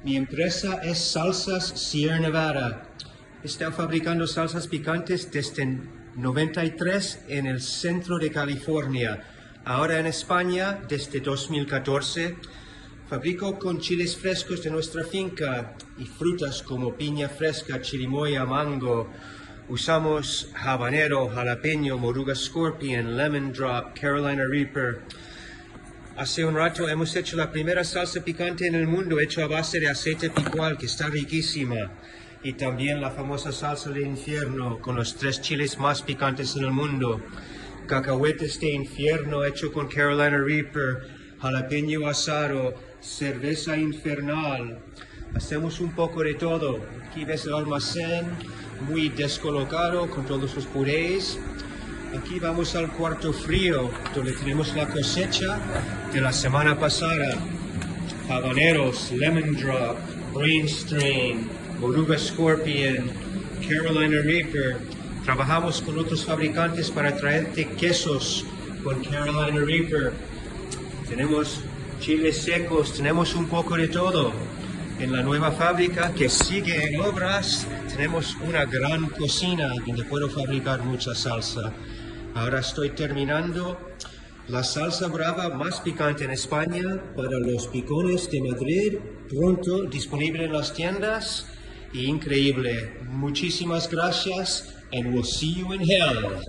Mi empresa es Salsas Sierra Nevada. He estado fabricando salsas picantes desde 93 en el centro de California. Ahora en España desde 2014. Fabrico con chiles frescos de nuestra finca y frutas como piña fresca, chirimoya, mango. Usamos habanero, jalapeño, moruga scorpion, lemon drop, Carolina Reaper. Hace un rato hemos hecho la primera salsa picante en el mundo, hecha a base de aceite picual, que está riquísima. Y también la famosa salsa de infierno, con los 3 chiles más picantes en el mundo. Cacahuetes de infierno, hecho con Carolina Reaper, jalapeño asado, cerveza infernal. Hacemos un poco de todo. Aquí ves el almacén, muy descolocado, con todos los purés. Aquí vamos al cuarto frío, donde tenemos la cosecha de la semana pasada. Habaneros, lemon drop, brain strain, moruga scorpion, Carolina Reaper. Trabajamos con otros fabricantes para traerte quesos con Carolina Reaper. Tenemos chiles secos, tenemos un poco de todo. En la nueva fábrica que sigue en obras, tenemos una gran cocina donde puedo fabricar mucha salsa. Ahora estoy terminando la salsa brava más picante en España para los picones de Madrid, pronto disponible en las tiendas y increíble. Muchísimas gracias and we'll see you in hell.